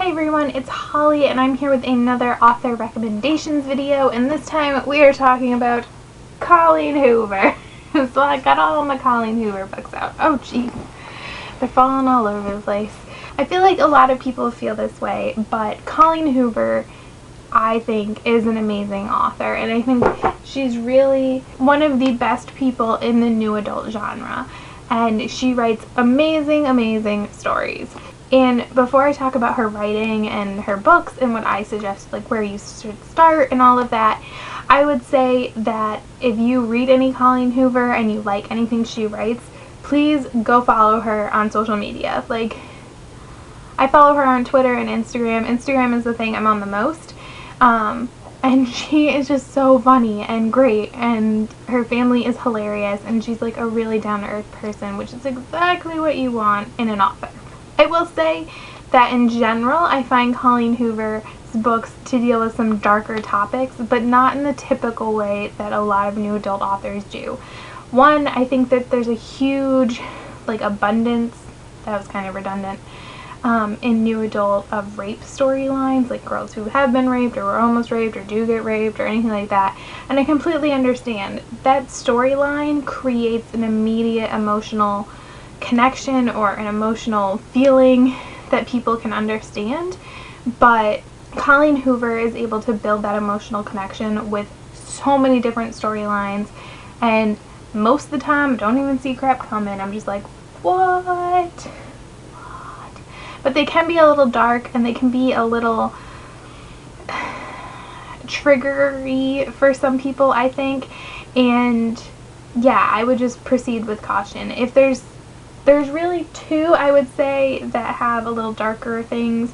Hey everyone, it's Holly and I'm here with another author recommendations video, and this time we are talking about Colleen Hoover. So I got all my Colleen Hoover books out. Oh geez, they're falling all over the place. I feel like a lot of people feel this way, but Colleen Hoover, I think, is an amazing author, and I think she's really one of the best people in the new adult genre, and she writes amazing stories. And before I talk about her writing and her books and what I suggest, like where you should start and all of that, I would say that if you read any Colleen Hoover and you like anything she writes, please go follow her on social media. Like, I follow her on Twitter and Instagram. Instagram is the thing I'm on the most. And she is just so funny and great, and her family is hilarious, and she's like a really down-to-earth person, which is exactly what you want in an author. I will say that in general, I find Colleen Hoover's books to deal with some darker topics, but not in the typical way that a lot of new adult authors do. One, I think that there's a huge, abundance, that was kind of redundant, in new adult of rape storylines, like girls who have been raped or were almost raped or do get raped or anything like that. And I completely understand that storyline creates an immediate emotional connection or an emotional feeling that people can understand, but Colleen Hoover is able to build that emotional connection with so many different storylines, and most of the time I don't even see crap coming. I'm just like, what? But they can be a little dark, and they can be a little triggery for some people, I think, and yeah, I would just proceed with caution. If there's really two, I would say, that have a little darker things,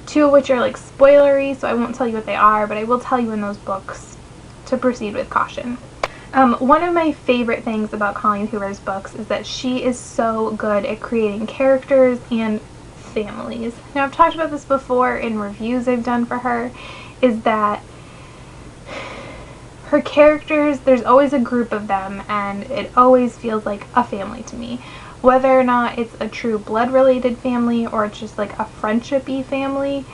two of which are like spoilery, so I won't tell you what they are, but I will tell you in those books to proceed with caution. One of my favorite things about Colleen Hoover's books is that she is so good at creating characters and families. Now, I've talked about this before in reviews I've done for her, is that her characters, there's always a group of them, and it always feels like a family to me. Whether or not it's a true blood-related family or it's just like a friendship-y family.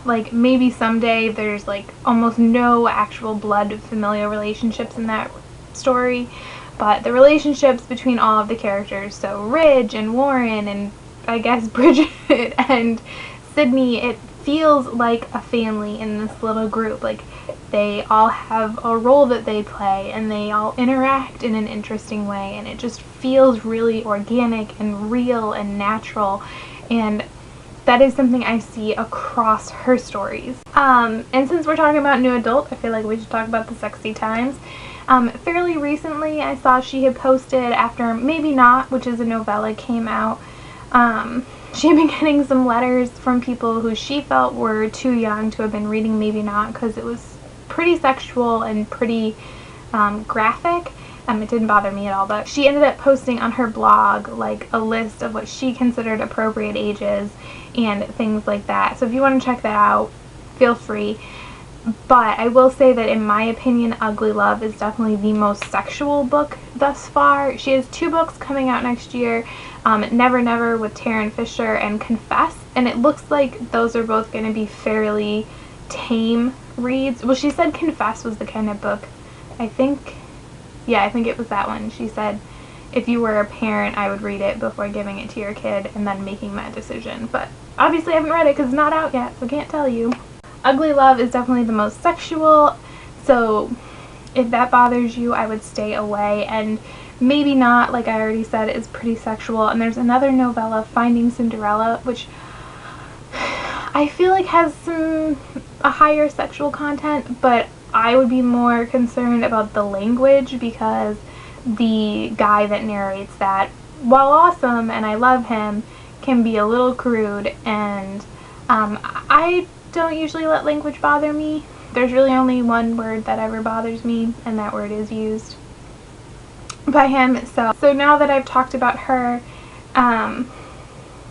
Like maybe someday there's like almost no actual blood familial relationships in that story, but the relationships between all of the characters, so Ridge and Warren and I guess Bridget and Sydney, it feels like a family in this little group. Like, they all have a role that they play, and they all interact in an interesting way, and it just feels really organic and real and natural, and that is something I see across her stories. And since we're talking about new adult, I feel like we should talk about the sexy times. Fairly recently, I saw she had posted after Maybe Not, which is a novella, came out. She had been getting some letters from people who she felt were too young to have been reading Maybe Not, because it was pretty sexual and pretty graphic. It didn't bother me at all, but she ended up posting on her blog like a list of what she considered appropriate ages and things like that. So if you want to check that out, feel free. But I will say that in my opinion, Ugly Love is definitely the most sexual book thus far. She has two books coming out next year, Never Never with Taryn Fisher and Confess, and it looks like those are both going to be fairly tame reads. Well, she said Confess was the kind of book, I think it was that one. She said if you were a parent, I would read it before giving it to your kid and then making that decision. But obviously I haven't read it because it's not out yet, so I can't tell you. Ugly Love is definitely the most sexual, so if that bothers you, I would stay away. And Maybe Not, like I already said, is pretty sexual. And there's another novella, Finding Cinderella, which I feel like has a higher sexual content, but I would be more concerned about the language, because the guy that narrates that, while awesome and I love him, can be a little crude, and I don't usually let language bother me. There's really only one word that ever bothers me, and that word is used by him. So now that I've talked about her a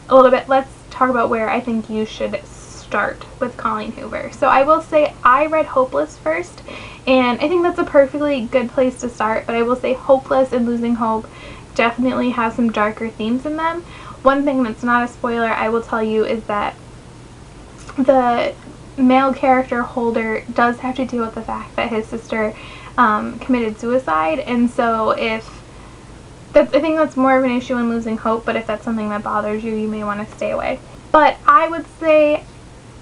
little bit, let's talk about where I think you should start with Colleen Hoover. So I will say I read Hopeless first, and I think that's a perfectly good place to start, but I will say Hopeless and Losing Hope definitely have some darker themes in them. One thing that's not a spoiler I will tell you is that the male character Holder does have to deal with the fact that his sister committed suicide, and so I think that's more of an issue in Losing Hope, but if that's something that bothers you, you may want to stay away. But I would say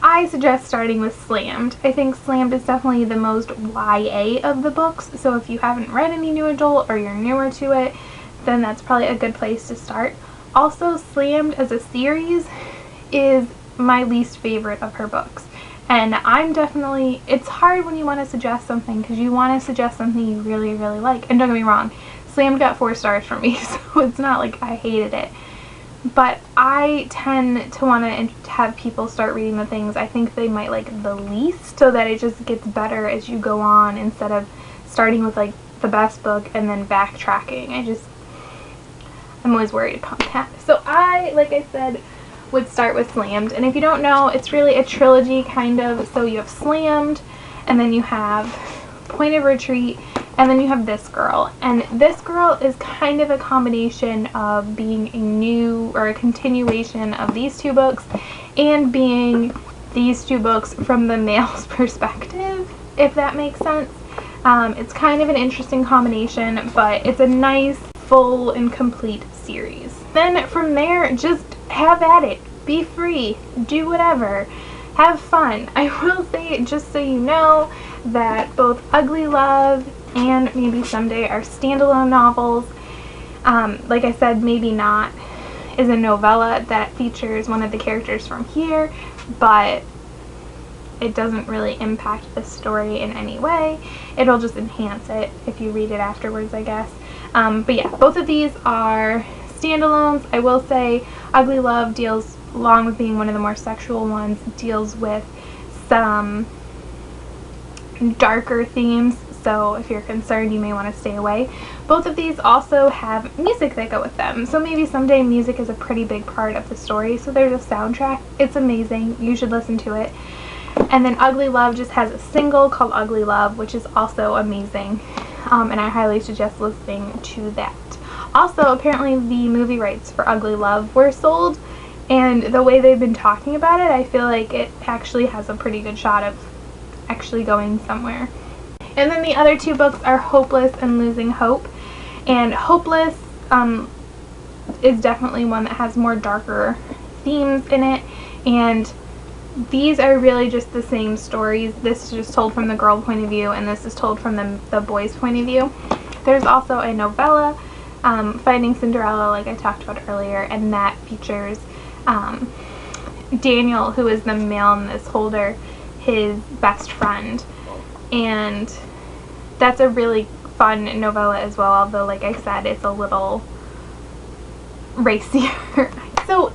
I suggest starting with Slammed. I think Slammed is definitely the most YA of the books, so if you haven't read any new adult or you're newer to it, then that's probably a good place to start. Also, Slammed as a series is my least favorite of her books. And it's hard when you want to suggest something because you want to suggest something you really, really like. And don't get me wrong, Slammed got 4 stars from me, so it's not like I hated it. But I tend to want to have people start reading the things I think they might like the least, so that it just gets better as you go on instead of starting with like the best book and then backtracking. I'm always worried about that. So like I said, would start with Slammed. And if you don't know, it's really a trilogy kind of. So you have Slammed, and then you have Point of Retreat, and then you have This Girl. And This Girl is kind of a combination of being a continuation of these 2 books and being these 2 books from the male's perspective, if that makes sense. It's kind of an interesting combination, but it's a nice, full, and complete series. Then from there, just have at it. Be free. Do whatever. Have fun. I will say, just so you know, that both Ugly Love and Maybe Someday are standalone novels. Like I said, Maybe Not is a novella that features one of the characters from here, but it doesn't really impact the story in any way. It'll just enhance it if you read it afterwards, I guess. But yeah, both of these are standalones. I will say Ugly Love deals, along with being one of the more sexual ones, deals with some darker themes, so if you're concerned, you may want to stay away. Both of these also have music that go with them, so Maybe Someday music is a pretty big part of the story, so there's a soundtrack. It's amazing. You should listen to it. And then Ugly Love just has a single called Ugly Love, which is also amazing, and I highly suggest listening to that. Also, apparently the movie rights for Ugly Love were sold, and the way they've been talking about it, I feel like it actually has a pretty good shot of actually going somewhere. And then the other 2 books are Hopeless and Losing Hope. And Hopeless is definitely one that has more darker themes in it, and these are really just the same stories. This is just told from the girl point of view, and this is told from the boy's point of view. There's also a novella, Finding Cinderella, like I talked about earlier, and that features Daniel, who is the male in this, Holder, his best friend. And that's a really fun novella as well, although like I said, it's a little racier. So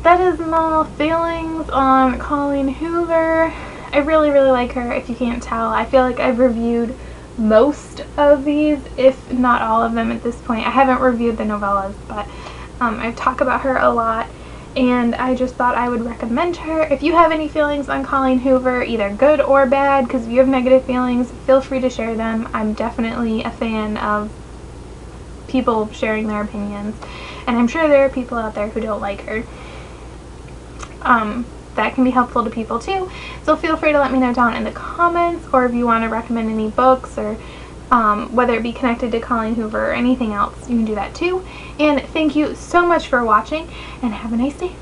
that is my feelings on Colleen Hoover. I really, really like her, if you can't tell. I feel like I've reviewed most of these, if not all of them at this point. I haven't reviewed the novellas, but I talk about her a lot, and I just thought I would recommend her. If you have any feelings on Colleen Hoover, either good or bad, because if you have negative feelings, feel free to share them. I'm definitely a fan of people sharing their opinions, and I'm sure there are people out there who don't like her. That can be helpful to people too, so feel free to let me know down in the comments, or if you want to recommend any books, or whether it be connected to Colleen Hoover or anything else, you can do that too. And thank you so much for watching, and have a nice day.